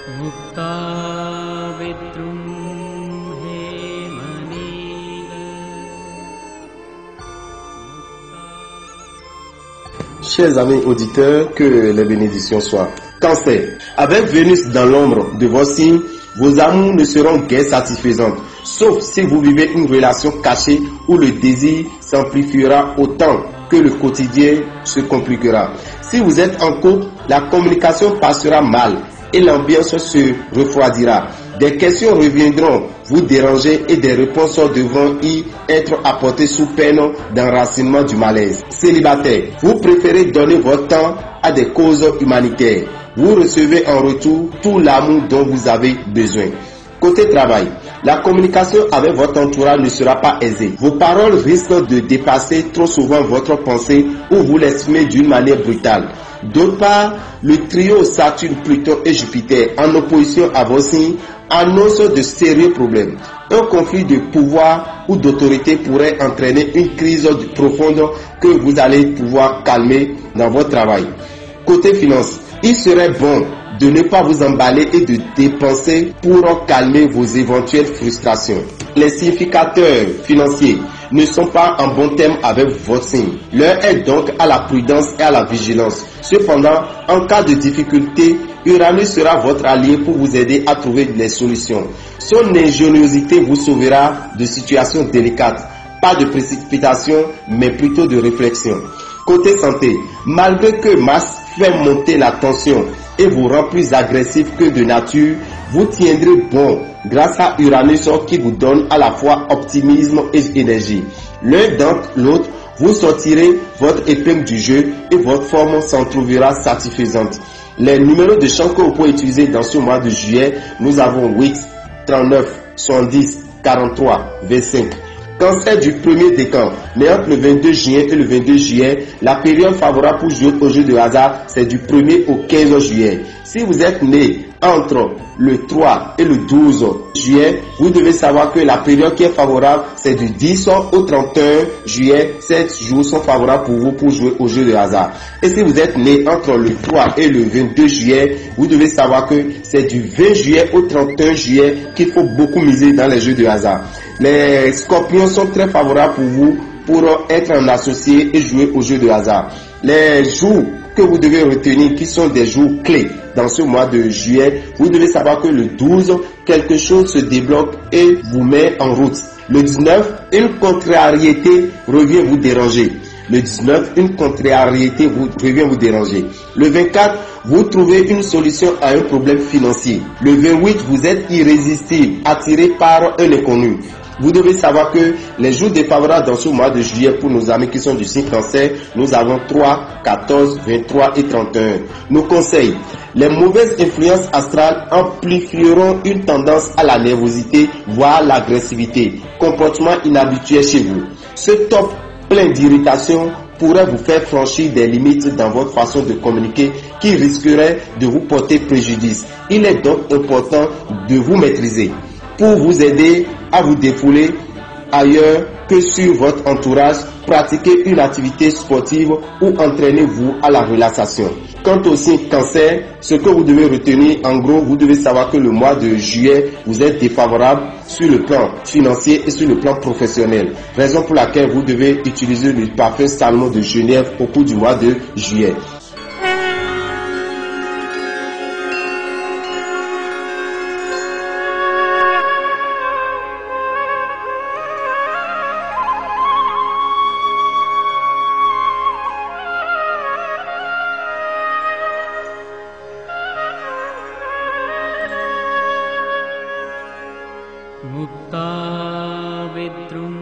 मुक्ता विद्रुम्हे मनील। Chers amis auditeurs, que les bénédictions soient. Cancer. Avec Vénus dans l'ombre de vos signes, vos amours ne seront guère satisfaisantes, sauf si vous vivez une relation cachée où le désir s'amplifiera autant que le quotidien se compliquera. Si vous êtes en couple, la communication passera mal et l'ambiance se refroidira. Des questions reviendront vous déranger et des réponses devront y être apportées sous peine d'enracinement du malaise. Célibataire, vous préférez donner votre temps à des causes humanitaires. Vous recevez en retour tout l'amour dont vous avez besoin. Côté travail, la communication avec votre entourage ne sera pas aisée. Vos paroles risquent de dépasser trop souvent votre pensée ou vous l'exprimer d'une manière brutale. D'autre part, le trio Saturne, Pluton et Jupiter en opposition à vos signes annonce de sérieux problèmes. Un conflit de pouvoir ou d'autorité pourrait entraîner une crise profonde que vous allez pouvoir calmer dans votre travail. Côté finance, il serait bon de ne pas vous emballer et de dépenser pour calmer vos éventuelles frustrations. Les significateurs financiers ne sont pas en bon terme avec votre signe. L'heure est donc à la prudence et à la vigilance. Cependant, en cas de difficulté, Uranus sera votre allié pour vous aider à trouver des solutions. Son ingéniosité vous sauvera de situations délicates. Pas de précipitation, mais plutôt de réflexion. Côté santé, malgré que Mars fait monter la tension et vous rend plus agressif que de nature, vous tiendrez bon grâce à Uranus qui vous donne à la fois optimisme et énergie. L'un d'entre l'autre, vous sortirez votre épingle du jeu et votre forme s'en trouvera satisfaisante. Les numéros de chance que vous pouvez utiliser dans ce mois de juillet, nous avons 8, 39, 70, 43, 25. Cancer du premier décan, né entre le 22 juin et le 22 juillet, la période favorable pour jouer au jeu de hasard, c'est du 1er au 15 juillet. Si vous êtes né entre le 3 et le 12 juillet, vous devez savoir que la période qui est favorable, c'est du 10 au 31 juillet. 7 jours sont favorables pour vous pour jouer au jeu de hasard. Et si vous êtes né entre le 3 et le 22 juillet, vous devez savoir que c'est du 20 juillet au 31 juillet qu'il faut beaucoup miser dans les jeux de hasard. Les scorpions sont très favorables pour vous pour être un associé et jouer au jeu de hasard. Les jours que vous devez retenir qui sont des jours clés dans ce mois de juillet, vous devez savoir que le 12, quelque chose se débloque et vous met en route. Le 19, une contrariété revient vous déranger. Le 19, une contrariété revient vous déranger. Le 24, vous trouvez une solution à un problème financier. Le 28, vous êtes irrésistible, attiré par un inconnu. Vous devez savoir que les jours défavorables dans ce mois de juillet pour nos amis qui sont du signe Cancer, nous avons 3, 14, 23 et 31. Nos conseils. Les mauvaises influences astrales amplifieront une tendance à la nervosité, voire l'agressivité. Comportement inhabituel chez vous. Ce top plein d'irritation pourrait vous faire franchir des limites dans votre façon de communiquer qui risqueraient de vous porter préjudice. Il est donc important de vous maîtriser pour vous aider à vous défouler ailleurs que sur votre entourage. Pratiquez une activité sportive ou entraînez-vous à la relaxation. Quant au signe Cancer, ce que vous devez retenir, en gros, vous devez savoir que le mois de juillet, vous êtes défavorable sur le plan financier et sur le plan professionnel. Raison pour laquelle vous devez utiliser le parfum Salomon de Genève au cours du mois de juillet. मुक्ता विद्रुम